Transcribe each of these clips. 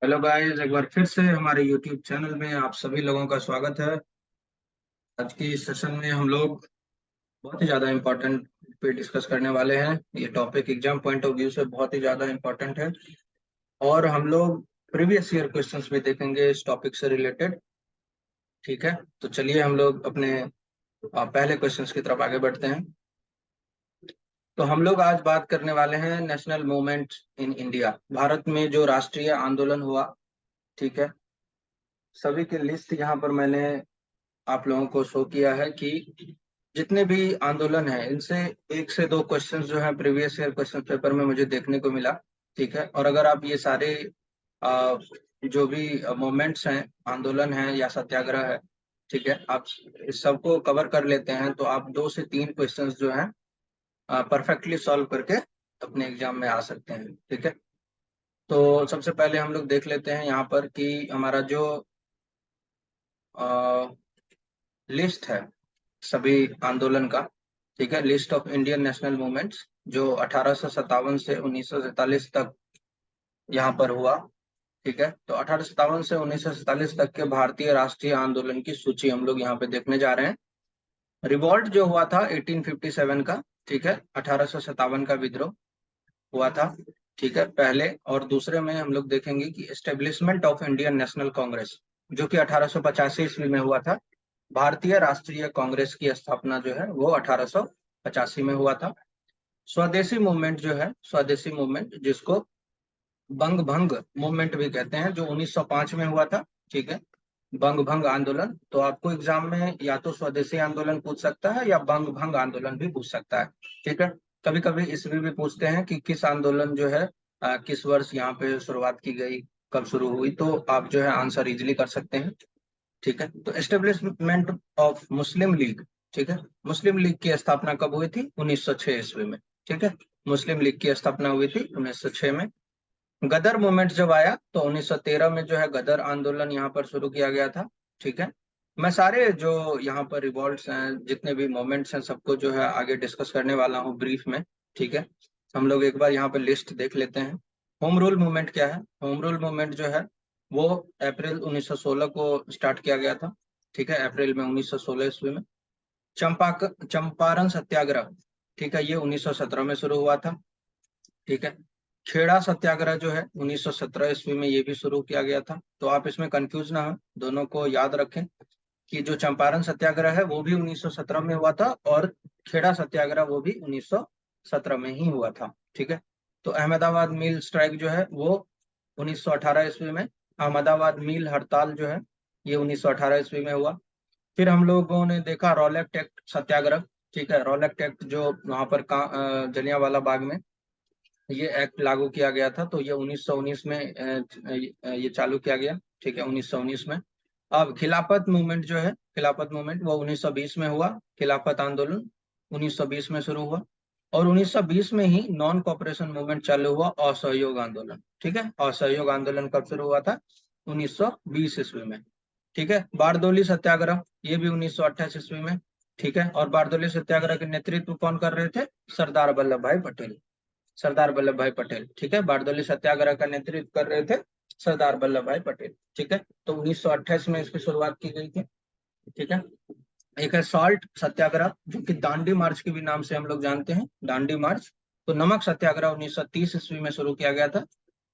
Hello guys, एक बार फिर से हमारे यूट्यूब चैनल में आप सभी लोगों का स्वागत है। आज की इस सेशन में हम लोग बहुत ही ज़्यादा इम्पोर्टेंट पे डिस्कस करने वाले हैं। ये topic exam point of view से बहुत ही ज़्यादा इम्पोर्टेंट है और हम लोग प्रीवियस ईयर क्वेश्चंस भी देखेंगे इस टॉपिक से रिलेटेड। ठीक है, तो चलिए हम लोग अपने पहले क्वेश्चंस की तरफ आगे बढ़ते हैं। तो हम लोग आज बात करने वाले हैं national movement in India, Bharat में जो राष्ट्रीय आंदोलन हुआ। ठीक है, सभी की लिस्ट यहाँ पर मैंने आप लोगों को शो किया है कि जितने भी आंदोलन हैं इनसे एक से दो क्वेश्चंस जो है प्रीवियस ईयर क्वेश्चन पेपर में मुझे देखने को मिला। ठीक है, और अगर आप ये सारे अ, जो भी मोमेंट्स हैं, आंदोलन है या सत्याग्रह है, ठीक है, आप इस सबको कवर कर लेते हैं तो आप 2 से 3 क्वेश्चंस जो हैं परफेक्टली सॉल्व करके अपने एग्जाम में आ सकते हैं। ठीक है, तो सबसे पहले हम लोग देख लेते हैं यहाँ पर कि हमारा जो लिस्ट है सभी आंदोलन का। ठीक है, list of Indian national movements जो 1857 से 1947 तक यहाँ पर हुआ। ठीक है, तो 1857 से 1947 तक के भारतीय राष्ट्रीय आंदोलन की सूची हम लोग यहाँ पे देखने जा रहे हैं। रिवॉल्ट जो हुआ था 1857 का, ठीक है, 1857 का विद्रोह हुआ था। ठीक है, पहले। और दूसरे में हम लोग देखेंगे कि establishment of Indian national Congress जो कि 1885 ईस्वी में हुआ था। भारतीय राष्ट्रीय कांग्रेस की स्थापना जो है वो 1885 में हुआ था। स्वदेशी मूवमेंट जो है, स्वदेशी मूवमेंट जिसको बंग भंग मूवमेंट भी कहते हैं, जो 1905 में हुआ था। ठीक है, बंग भंग आंदोलन। तो आपको एग्जाम में या तो स्वदेशी आंदोलन पूछ सकता है या बंग भंग आंदोलन भी पूछ सकता है। ठीक है, कभी कभी इसमें भी पूछते हैं कि किस आंदोलन जो है किस वर्ष यहाँ पे शुरुआत की गई, कब शुरू हुई, तो आप जो है आंसर इजिली कर सकते हैं। ठीक है, तो एस्टेब्लिशमेंट ऑफ मुस्लिम लीग। ठीक है, मुस्लिम लीग की स्थापना कब हुई थी? 1906 ईस्वी में। ठीक है, मुस्लिम लीग की स्थापना हुई थी 1906 में। गदर मूवमेंट जब आया तो 1913 में जो है गदर आंदोलन यहाँ पर शुरू किया गया था। ठीक है, मैं सारे जो यहाँ पर रिवॉल्ट्स हैं, जितने भी मूवमेंट्स हैं, सबको जो है आगे डिस्कस करने वाला हूँ ब्रीफ में। ठीक है, हम लोग एक बार यहाँ पर लिस्ट देख लेते हैं। होम रूल मूवमेंट क्या है? होम रूल मूवमेंट जो है वो अप्रैल 1916 को स्टार्ट किया गया था। ठीक है, अप्रैल में 1916 ईस्वी में। चंपारण सत्याग्रह, ठीक है, ये 1917 में शुरू हुआ था। ठीक है, खेड़ा सत्याग्रह जो है 1917 ईस्वी में ये भी शुरू किया गया था। तो आप इसमें कंफ्यूज ना हो, दोनों को याद रखें कि जो चंपारण सत्याग्रह है वो भी 1917 में हुआ था और खेड़ा सत्याग्रह वो भी 1917 में ही हुआ था। ठीक है, तो अहमदाबाद मिल स्ट्राइक जो है वो 1918 ईस्वी में। अहमदाबाद मिल हड़ताल जो है ये 1918 ईस्वी में हुआ। फिर हम लोगों ने देखा रॉलेट एक्ट सत्याग्रह। ठीक है, रॉलेट एक्ट जो वहां पर जलियांवाला बाग में ये एक्ट लागू किया गया था, तो ये 1919 में ये चालू किया गया। ठीक है, 1919 में। अब खिलाफत मूवमेंट जो है, खिलाफत मूवमेंट वो 1920 में हुआ। खिलाफत आंदोलन 1920 में शुरू हुआ और 1920 में ही नॉन कॉपरेशन मूवमेंट चालू हुआ, असहयोग आंदोलन। ठीक है, असहयोग आंदोलन कब शुरू हुआ था? 1920 ईस्वी में। ठीक है, बारदोली सत्याग्रह ये भी 1928 ईस्वी में। ठीक है, और बारदोली सत्याग्रह के नेतृत्व कौन कर रहे थे? सरदार वल्लभ भाई पटेल। सरदार वल्लभ भाई पटेल। ठीक है, बारदोली सत्याग्रह का नेतृत्व कर रहे थे सरदार वल्लभ भाई पटेल। ठीक है, तो 1928 में इसकी शुरुआत की गई थी। ठीक है, एक है सॉल्ट सत्याग्रह जो कि दांडी मार्च के भी नाम से हम लोग जानते हैं, दांडी मार्च। तो नमक सत्याग्रह 1930 ईस्वी में शुरू किया गया था।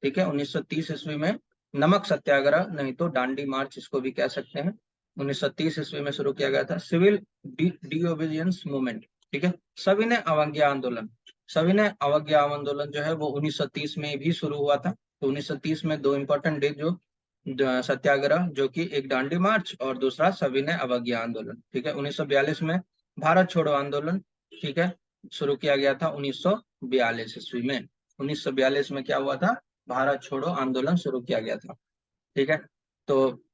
ठीक है, 1930 ईस्वी में नमक सत्याग्रह, नहीं तो दांडी मार्च इसको भी कह सकते हैं, 1930 ईस्वी में शुरू किया गया था। Civil disobedience movement. ठीक है, सविनय अवज्ञा आंदोलन। सविनय अवज्ञा आंदोलन जो है वो 1930 में भी शुरू हुआ था। तो 1930 में दो इंपॉर्टेंट डे जो सत्याग्रह, जो कि एक दांडी मार्च और दूसरा सविनय अवज्ञा आंदोलन। ठीक है, 1942 में भारत छोड़ो आंदोलन, ठीक है, शुरू किया गया था 1942 ईस्वी में। 1942 में क्या हुआ था? भारत छोड़ो आंदोलन शुरू किया गया था। ठीक है, तो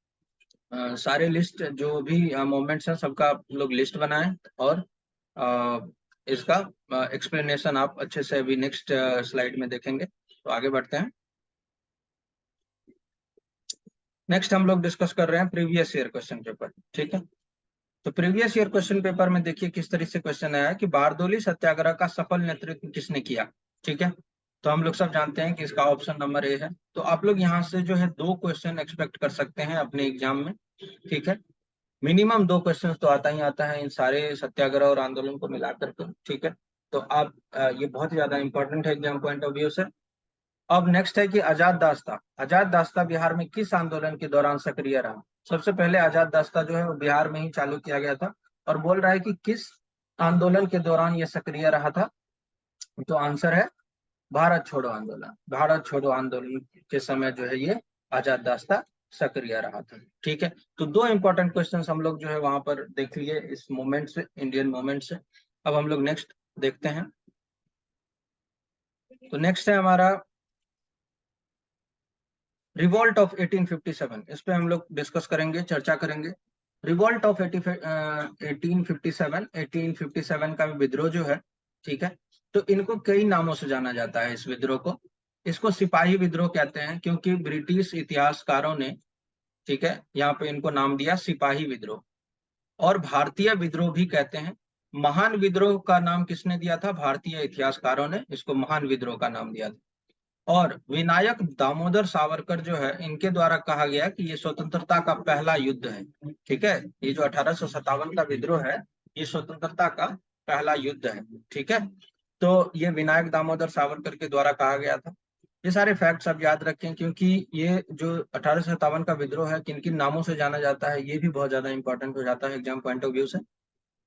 सारे लिस्ट जो भी मूवमेंट्स हैं सबका आप लोग लिस्ट बनाएं और अ, इसका एक्सप्लेनेशन आप अच्छे से अभी नेक्स्ट स्लाइड में देखेंगे। तो आगे बढ़ते हैं। नेक्स्ट हम लोग डिस्कस कर रहे हैं प्रीवियस ईयर क्वेश्चन पेपर। ठीक है, तो प्रीवियस ईयर क्वेश्चन पेपर में देखिए किस तरह से क्वेश्चन आया है कि बारदोली सत्याग्रह का सफल नेतृत्व किसने किया। ठीक है, तो हम लोग सब जानते हैं कि इसका ऑप्शन नंबर ए है। तो आप लोग यहाँ से जो है 2 क्वेश्चन एक्सपेक्ट कर सकते हैं अपने एग्जाम में, ठीक है। मिनिमम 2 क्वेश्चन तो आता ही आता है इन सारे सत्याग्रह और आंदोलन को मिलाकर के, ठीक है। तो आप ये बहुत ही ज्यादा इंपॉर्टेंट है एग्जाम पॉइंट ऑफ व्यू से। अब नेक्स्ट है कि आजाद दास्ता, आजाद दास्ता बिहार में किस आंदोलन के दौरान सक्रिय रहा। सबसे पहले आजाद दास्ता जो है वो बिहार में ही चालू किया गया था, और बोल रहा है कि किस आंदोलन के दौरान ये सक्रिय रहा था। तो आंसर है भारत छोड़ो आंदोलन। भारत छोड़ो आंदोलन के समय जो है ये आजाद दास्ता सक्रिय रहा था, ठीक है। तो 2 इंपॉर्टेंट क्वेश्चंस हम लोग जो है वहां पर देख लिए इस मूवमेंट से, इंडियन मूवमेंट से। अब हम लोग नेक्स्ट देखते हैं। तो नेक्स्ट है हमारा रिवॉल्ट ऑफ 1857। इस पे हम लोग डिस्कस करेंगे, चर्चा करेंगे। रिवॉल्ट ऑफ 1857, 1857 का विद्रोह जो है, ठीक है। तो इनको कई नामों से जाना जाता है इस विद्रोह को। इसको सिपाही विद्रोह कहते हैं क्योंकि ब्रिटिश इतिहासकारों ने, ठीक है, यहाँ पे इनको नाम दिया सिपाही विद्रोह। और भारतीय विद्रोह भी कहते हैं। महान विद्रोह का नाम किसने दिया था? भारतीय इतिहासकारों ने इसको महान विद्रोह का नाम दिया था। और विनायक दामोदर सावरकर जो है, इनके द्वारा कहा गया कि ये स्वतंत्रता का पहला युद्ध है, ठीक है। ये जो 1857 का विद्रोह है, ये स्वतंत्रता का पहला युद्ध है, ठीक है। तो ये विनायक दामोदर सावरकर के द्वारा कहा गया था। ये सारे फैक्ट्स आप याद रखें, क्योंकि ये जो 1857 का विद्रोह है किन किन नामों से जाना जाता है ये भी बहुत ज्यादा इंपॉर्टेंट हो जाता है एग्जाम पॉइंट ऑफ व्यू से।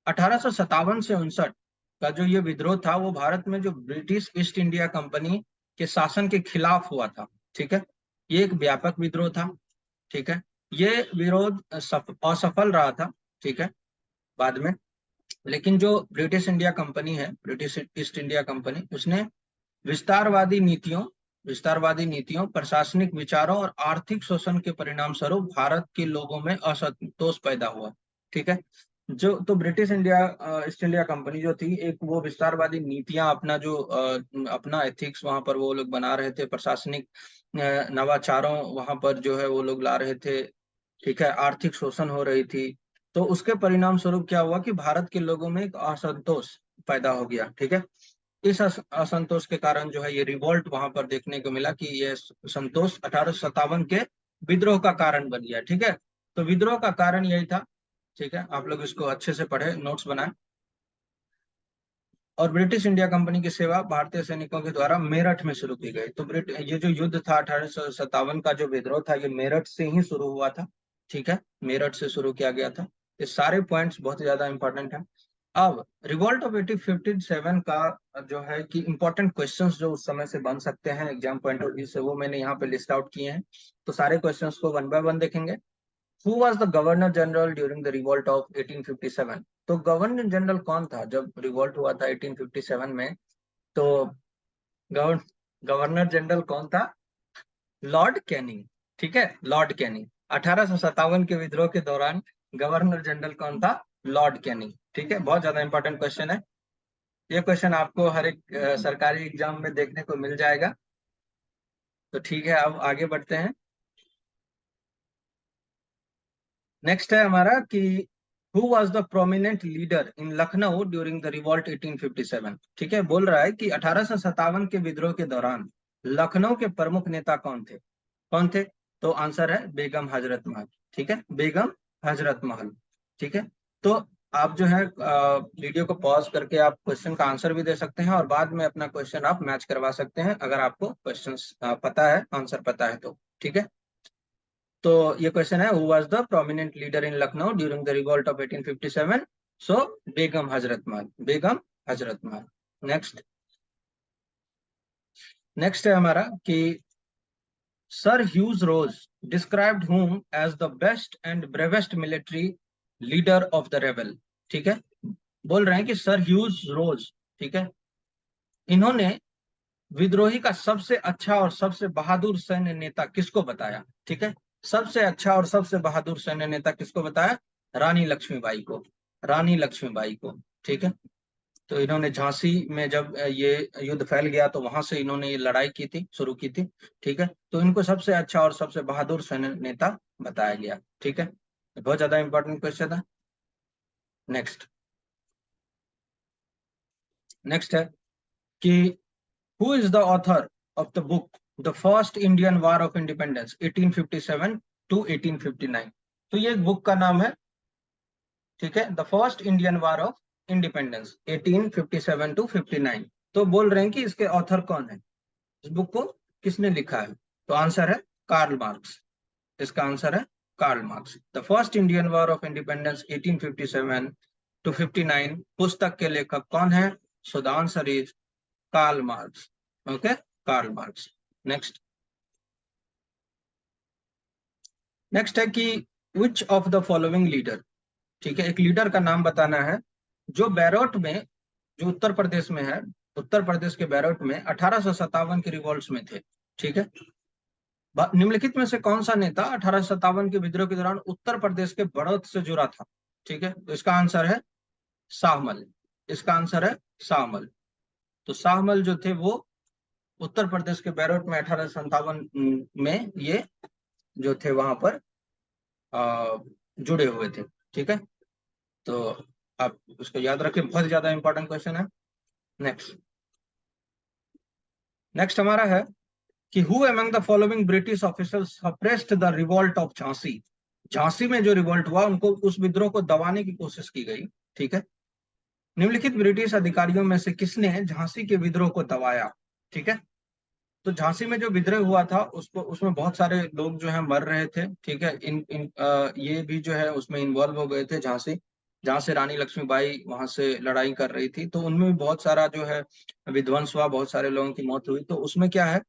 1857 से 59 का जो ये विद्रोह था, वो भारत में जो ब्रिटिश ईस्ट इंडिया कंपनी के शासन के खिलाफ हुआ था, ठीक है। ये एक व्यापक विद्रोह था, ठीक है। ये विरोध असफल रहा था, ठीक है, बाद में। लेकिन जो ब्रिटिश इंडिया कंपनी है, ब्रिटिश ईस्ट इंडिया कंपनी, उसने विस्तारवादी नीतियों विस्तारवादी नीतियों, प्रशासनिक विचारों और आर्थिक शोषण के परिणाम स्वरूप भारत के लोगों में असंतोष पैदा हुआ, ठीक है। जो तो British India east India company जो थी, एक वो विस्तारवादी नीतियां, अपना जो अपना एथिक्स वहां पर वो लोग बना रहे थे, प्रशासनिक नवाचारों वहां पर जो है वो लोग ला रहे थे, ठीक है। आर्थिक शोषण हो रही थी। तो उसके परिणाम स्वरूप क्या हुआ कि भारत के लोगों में एक असंतोष पैदा हो गया, ठीक है। इस असंतोष के कारण जो है ये रिवॉल्ट वहां पर देखने को मिला कि ये संतोष 1857 के विद्रोह का कारण बन गया, ठीक है। तो विद्रोह का कारण यही था, ठीक है। आप लोग इसको अच्छे से पढ़े, नोट्स बनाए। और ब्रिटिश इंडिया कंपनी की सेवा भारतीय सैनिकों के द्वारा मेरठ में शुरू की गई। तो ये जो युद्ध था 1857 का जो विद्रोह था, ये मेरठ से ही शुरू हुआ था, ठीक है। मेरठ से शुरू किया गया था। ये सारे पॉइंट्स बहुत ज्यादा इंपॉर्टेंट है। अब रिवॉल्ट ऑफ 1857 का जो है कि इंपॉर्टेंट क्वेश्चंस जो उस समय से बन सकते हैं एग्जाम पॉइंट ऑफ व्यू से, वो मैंने यहाँ पे लिस्ट आउट किए हैं। तो सारे क्वेश्चंस को वन बाय वन देखेंगे। Who was the Governor General during the revolt of 1857? तो गवर्नर जनरल कौन था जब रिवॉल्ट हुआ था 1857 में? तो गवर्न गवर्नर जनरल कौन था? लॉर्ड कैनिंग, ठीक है, लॉर्ड कैनिंग। 1857 के विद्रोह के दौरान गवर्नर जनरल कौन था? लॉर्ड कैनिंग, ठीक है। बहुत ज्यादा इंपॉर्टेंट क्वेश्चन है। ये क्वेश्चन आपको हर एक सरकारी एग्जाम में देखने को मिल जाएगा। तो ठीक है, अब आगे बढ़ते हैं। नेक्स्ट है हमारा कि who was the prominent leader in Lucknow during the revolt 1857। ठीक है, बोल रहा है कि 1857 के विद्रोह के दौरान लखनऊ के प्रमुख नेता कौन थे? कौन थे? तो आंसर है बेगम हजरत महल, ठीक है, बेगम हजरत महल, ठीक है। तो आप जो है वीडियो को पॉज करके आप क्वेश्चन का आंसर भी दे सकते हैं, और बाद में अपना क्वेश्चन आप मैच करवा सकते हैं अगर आपको क्वेश्चन पता है, आंसर पता है तो, ठीक है। तो ये क्वेश्चन है, who was the prominent leader in Lucknow during the revolt of 1857? So Begum Hazrat Mahal, Begum Hazrat Mahal. Next next है हमारा कि sir Hugh Rose described whom as the best and bravest military leader of the rebel. ठीक है, बोल रहे हैं कि सर ह्यूज रोज, ठीक है, इन्होंने विद्रोही का सबसे अच्छा और सबसे बहादुर सैन्य नेता किसको बताया? ठीक है, सबसे अच्छा और सबसे बहादुर सैन्य नेता किसको बताया? रानी लक्ष्मीबाई को, रानी लक्ष्मीबाई को, ठीक है। तो इन्होंने झांसी में जब ये युद्ध फैल गया तो वहां से इन्होंने ये लड़ाई की थी, शुरू की थी, ठीक है। तो इनको सबसे अच्छा और सबसे बहादुर सैन्य नेता बताया गया, ठीक है। बहुत ज्यादा इंपॉर्टेंट क्वेश्चन है। नेक्स्ट नेक्स्ट है कि who is the author of the book the first Indian war of independence 1857 to 1859? तो ये बुक का नाम है, ठीक है, the first Indian war of independence 1857 to 59। तो बोल रहे हैं कि इसके ऑथर कौन है, इस बुक को किसने लिखा है? तो आंसर है कार्ल मार्क्स। इसका आंसर है Karl Marx. The first Indian war of independence 1857 to 59 पुस्तक के लेखक कौन है? So the answer is Karl Marx. Okay, Karl Marx. Next next है कि which of the following leader, ठीक है, एक लीडर का नाम बताना है जो बैरोट में, जो उत्तर प्रदेश में है, उत्तर प्रदेश के बैरोट में 1857 के रिवॉल्ट्स में थे। ठीक है, निम्नलिखित में से कौन सा नेता 1857 के विद्रोह के दौरान उत्तर प्रदेश के बड़ौत से जुड़ा था? ठीक है, तो इसका आंसर है शाहमल। इसका आंसर है शाहमल। तो शाहमल जो थे वो उत्तर प्रदेश के बैरोट में 1857 में ये जो थे वहां पर जुड़े हुए थे। ठीक है, तो आप उसको याद रखें, बहुत ज्यादा इंपॉर्टेंट क्वेश्चन है। नेक्स्ट नेक्स्ट हमारा है कि who among the following British officers suppressed the revolt of Jhansi? Jhansi में जो रिवॉल्ट हुआ, उनको, उस विद्रोह को दबाने की कोशिश की गई। ठीक है, निम्नलिखित ब्रिटिश अधिकारियों में से किसने झांसी के विद्रोह को दबाया? ठीक है, तो झांसी में जो विद्रोह हुआ था उसको, उसमें बहुत सारे लोग जो है मर रहे थे। ठीक है, ये भी जो है उसमें इन्वॉल्व हो गए थे। झांसी, जहाँ से रानी लक्ष्मीबाई वहां से लड़ाई कर रही थी, तो उनमें भी बहुत सारा जो है विध्वंस हुआ, बहुत सारे लोगों की मौत हुई। तो उसमें क्या है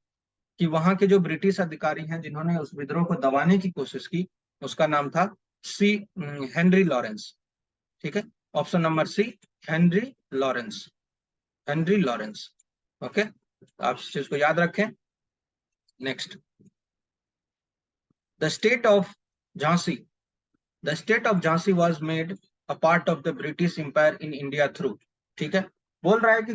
कि वहां के जो ब्रिटिश अधिकारी हैं जिन्होंने उस विद्रोह को दबाने की कोशिश की, उसका नाम था सी हेनरी लॉरेंस। ठीक है, option number C, Henry Lawrence. Henry Lawrence. Okay, आप इस चीज को याद रखें। Next, the state of Jhansi, the state of Jhansi was made a part of the British empire in India through. ठीक है, बोल रहा है कि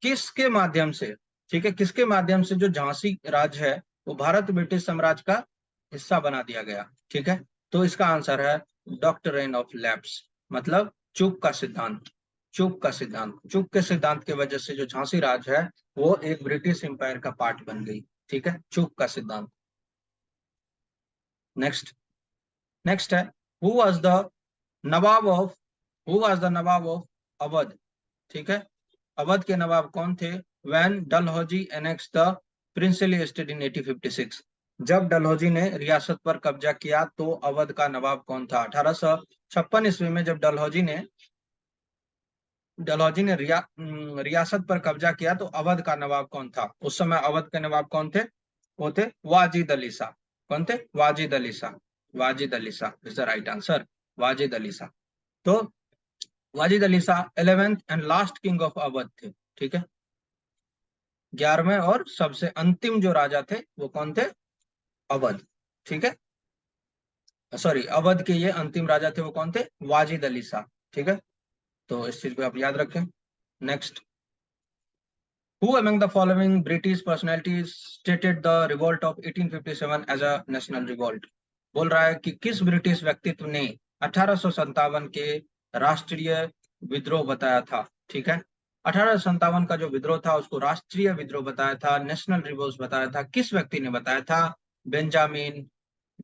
किसके माध्यम से, ठीक है, किसके माध्यम से जो झांसी राज्य है वो भारत ब्रिटिश साम्राज्य का हिस्सा बना दिया गया? ठीक है, तो इसका आंसर है डॉक्ट्रिन ऑफ लैप्स, मतलब चूक का सिद्धांत। चूक का सिद्धांत, चूक के सिद्धांत की वजह से जो झांसी राज्य है वो एक ब्रिटिश एम्पायर का पार्ट बन गई। ठीक है, चूक का सिद्धांत। नेक्स्ट नेक्स्ट है who was the Nawab of, who was the Nawab of Awadh? ठीक है, अवध के नवाब कौन थे? When Dalhousie annex the princely estate इन 1856। जब डलहौजी ने रियासत पर कब्जा किया तो अवध का नवाब कौन था? 1856 ईस्वी में जब डलहौजी ने रियासत पर कब्जा किया तो अवध का नवाब कौन था? उस समय अवध के नवाब कौन थे? वो थे वाजिद अली शाह। कौन थे? Wajid Ali Shah. Wajid Ali Shah is the right answer, Wajid Ali Shah. तो Wajid Ali Shah 11th and last king of Awadh थे। ठीक है, 11वें और सबसे अंतिम जो राजा थे वो कौन थे? अवध। ठीक है, सॉरी, अवध के ये अंतिम राजा थे वो कौन थे? वाजिद अली शाह। ठीक है, तो इस चीज को आप याद रखें। Next, who among the following British personalities stated the revolt of 1857 as a national revolt? बोल रहा है कि किस ब्रिटिश व्यक्तित्व ने 1857 के राष्ट्रीय विद्रोह बताया था? ठीक है, 1857 का जो विद्रोह था उसको राष्ट्रीय विद्रोह बताया था, नेशनल रिवोल्ट बताया था। किस व्यक्ति ने बताया था? Benjamin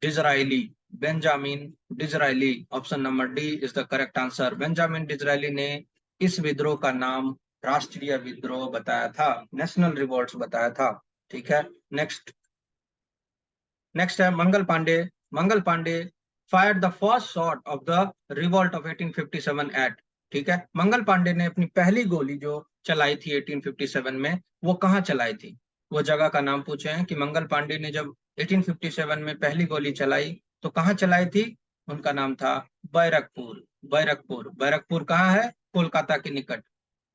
Disraeli. Benjamin Disraeli, option number D is the correct answer. Benjamin Disraeli ने इस विद्रोह का नाम राष्ट्रीय विद्रोह बताया था, नेशनल रिवोल्ट बताया था। ठीक है, नेक्स्ट नेक्स्ट है Mangal Pandey. Mangal Pandey fired the first shot of the revolt of 1857 at. ठीक है, मंगल पांडे ने अपनी पहली गोली जो चलाई थी 1857 में, वो कहाँ चलाई थी? वो जगह का नाम पूछे हैं कि मंगल पांडे ने जब 1857 में पहली गोली चलाई तो कहाँ चलाई थी? उनका नाम था बैरकपुर। बैरकपुर, बैरकपुर कहाँ है? कोलकाता के निकट।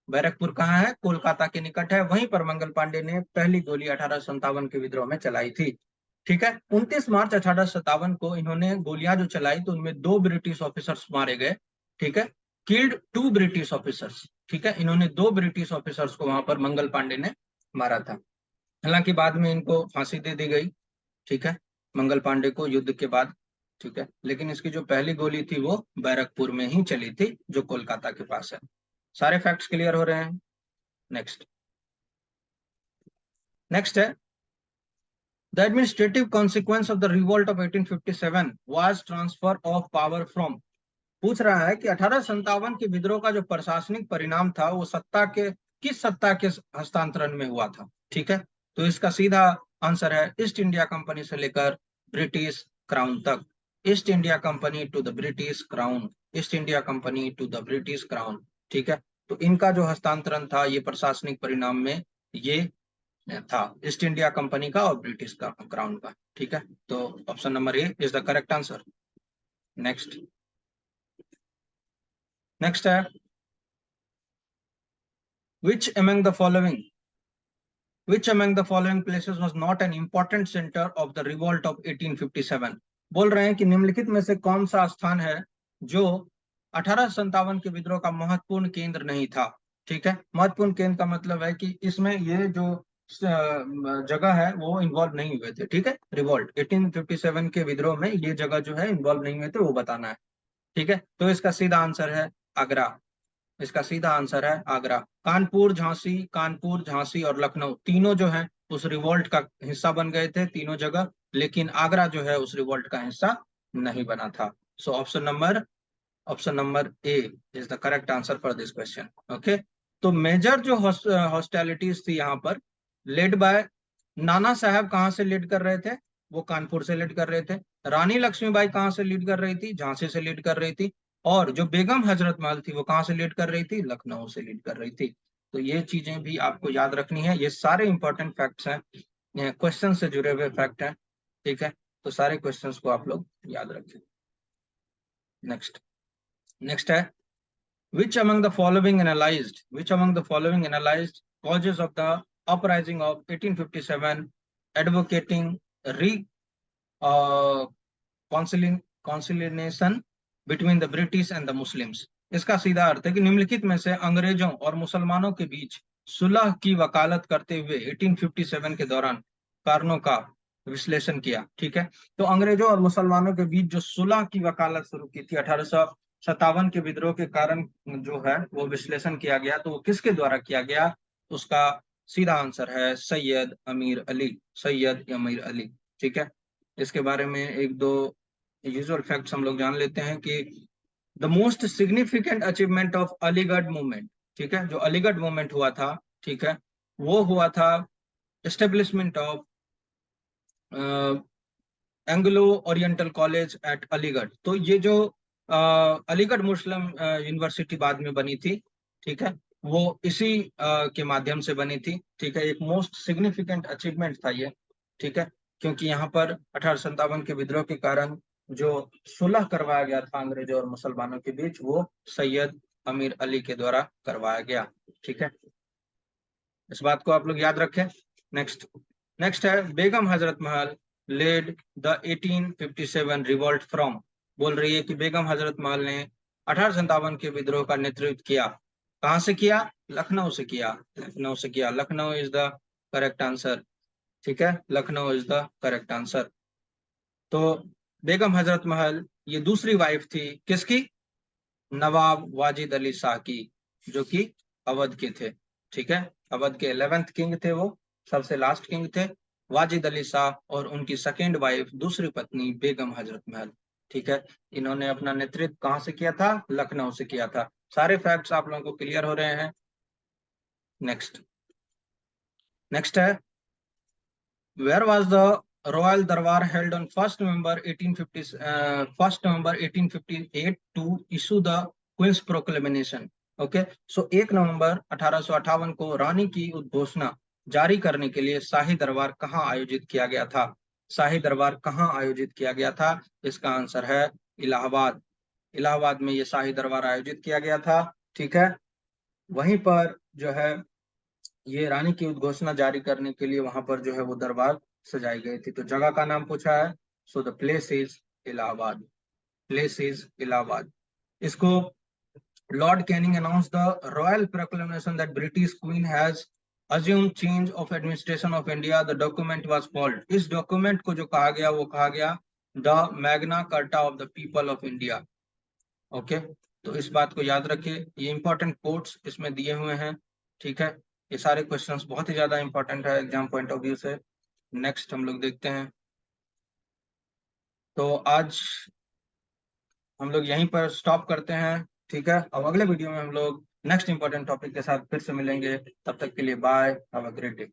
बैरकपुर कहाँ है? कोलकाता के निकट है। वहीं पर मंगल पांडे ने पहली गोली 1857 के विद्रोह में चलाई थी। ठीक है, 29 मार्च 1857 को इन्होंने गोलियां जो चलाई तो उनमें 2 ब्रिटिश ऑफिसर्स मारे गए। ठीक है, किल्ड 2 ब्रिटिश ऑफिसर्स। ठीक है, इन्होंने 2 ब्रिटिश ऑफिसर्स को वहां पर मंगल पांडे ने मारा था। हालांकि बाद में इनको फांसी दे दी गई। ठीक है, मंगल पांडे को युद्ध के बाद। ठीक है, लेकिन इसकी जो पहली गोली थी वो बैरकपुर में ही चली थी, जो कोलकाता के पास है। सारे फैक्ट्स क्लियर हो रहे हैं? नेक्स्ट नेक्स्ट है, the administrative consequence of the revolt of 1857 was transfer of power from. पूछ रहा है कि 1857 के विद्रोह का जो प्रशासनिक परिणाम था वो सत्ता के किस सत्ता के हस्तांतरण में हुआ था। ठीक है, तो इसका सीधा आंसर है ईस्ट इंडिया कंपनी से लेकर ब्रिटिश क्राउन तक। East India company to the British crown, east India company to the British crown. ठीक है, तो इनका जो हस्तांतरण था ये प्रशासनिक परिणाम में ये था ईस्ट इंडिया कंपनी का और ब्रिटिश का क्राउन का। ठीक है, तो option number A is the correct answer. Next, next है, which among the following which among the following places was not an important center of the revolt of 1857। बोल रहे हैं कि निम्नलिखित में से कौन सा स्थान है जो 1857 के विद्रोह का महत्वपूर्ण केंद्र नहीं था। ठीक है, महत्वपूर्ण केंद्र का मतलब है कि इसमें ये जो जगह है वो इन्वॉल्व नहीं हुए थे। ठीक है, रिवॉल्ट 1857 के विद्रोह में ये जगह जो है इन्वॉल्व नहीं हुए थे वो बताना है। ठीक है, तो इसका सीधा आंसर है आगरा। इसका सीधा आंसर है आगरा। कानपुर झांसी और लखनऊ तीनों जो है उस रिवोल्ट का हिस्सा बन गए थे तीनों जगह, लेकिन आगरा जो है उस रिवोल्ट का हिस्सा नहीं बना था। So option number A is the correct answer for this question. Okay, तो मेजर जो हॉस्टिलिटीज थी यहाँ पर लेड बाय नाना साहब कहाँ से लीड कर रहे थे, वो कानपुर से लीड कर रहे थे। रानी लक्ष्मीबाई कहाँ से लीड कर रही थी, झांसी से लीड कर रही थी। और जो बेगम हजरत महल थी वो कहाँ से लीड कर रही थी, लखनऊ से लीड कर रही थी। तो ये चीजें भी आपको याद रखनी है, ये सारे इंपॉर्टेंट फैक्ट्स हैं, क्वेश्चन से जुड़े हुए फैक्ट हैं। ठीक है, तो सारे क्वेश्चंस को आप लोग याद रखें। नेक्स्ट, नेक्स्ट है, which among the following analyzed causes of the uprising of 1857 advocating re conciliation between the British and the Muslims। इसका सीधा अर्थ है कि निम्नलिखित में से अंग्रेजों और मुसलमानों के बीच सुलह की वकालत करते हुए 1857 के दौरान कारणों का विश्लेषण किया। ठीक है, तो अंग्रेजों और मुसलमानों के बीच जो सुलह की वकालत शुरू की थी 1857 के विद्रोह के कारण जो है वो विश्लेषण किया गया, तो वो किसके द्वारा किया गया, उसका सीधा आंसर है सैयद अमीर अली, सैयद अमीर अली। ठीक है, इसके बारे में एक दो यूजुअल फैक्ट्स हम लोग जान लेते हैं कि the most significant achievement of Aligarh movement. ठीक है, जो अलीगढ़ मूवमेंट हुआ था, ठीक है, वो हुआ था establishment of Anglo oriental college eight Aligarh. तो ये जो अलीगढ़ मुस्लिम यूनिवर्सिटी बाद में बनी थी, ठीक है, वो इसी के माध्यम से बनी थी। ठीक है, एक मोस्ट सिग्निफिकेंट अचीवमेंट था ये। ठीक है, क्योंकि यहाँ पर 1857 के विद्रोह के कारण जो सुलह करवाया गया था अंग्रेजों और मुसलमानों के बीच वो सैयद अमीर अली के द्वारा करवाया गया। ठीक है, इस बात को आप लोग याद रखें। नेक्स्ट, नेक्स्ट है, Begum Hazrat Mahal lead the 1857 revolt from. बोल रही है कि बेगम हजरत महल ने 1857 के विद्रोह का नेतृत्व किया, कहां से किया, लखनऊ से किया, लखनऊ से किया। Lucknow is the correct answer. ठीक है, Lucknow is the correct answer. तो बेगम हजरत महल ये दूसरी वाइफ थी किसकी, नवाब वाजिद अली शाह की, जो कि अवध के थे। ठीक है, अवध के 11th किंग थे, वो सबसे लास्ट किंग थे वाजिद अली शाह, और उनकी सेकेंड वाइफ दूसरी पत्नी बेगम हजरत महल। ठीक है, इन्होंने अपना नेतृत्व कहां से किया था, लखनऊ से किया था। सारे फैक्ट्स आप लोगों को क्लियर हो रहे हैं। नेक्स्ट, नेक्स्ट है, where was the royal durbar held on 1 November 1858 to issue the queen's proclamation. Okay, so 1 नवंबर 1858 को रानी की उद्घोषणा जारी करने के लिए शाही दरबार कहाँ आयोजित किया गया था, शाही दरबार कहाँ आयोजित किया गया था, इसका आंसर है इलाहाबाद। इलाहाबाद में ये शाही दरबार आयोजित किया गया था। ठीक है, वहीं पर जो है ये रानी की उद्घोषणा जारी करने के लिए वहां पर जो है वो दरबार सजाई गई थी। तो जगह का नाम पूछा है, so the place is Allahabad, place is Allahabad. इसको Lord Canning announce the royal proclamation that British queen has assumed change of administration of India, the document was called, इस डॉक्यूमेंट को जो कहा गया वो कहा गया the Magna carta of the people of India. Okay, तो इस बात को याद रखिए, ये इंपॉर्टेंट कोट्स इसमें दिए हुए हैं। ठीक है, ये सारे क्वेश्चंस बहुत ही ज्यादा इंपॉर्टेंट है एग्जाम पॉइंट ऑफ व्यू से। नेक्स्ट हम लोग देखते हैं। तो आज हम लोग यहीं पर स्टॉप करते हैं, ठीक है। अब अगले वीडियो में हम लोग नेक्स्ट इंपॉर्टेंट टॉपिक के साथ फिर से मिलेंगे। तब तक के लिए bye, have a great day.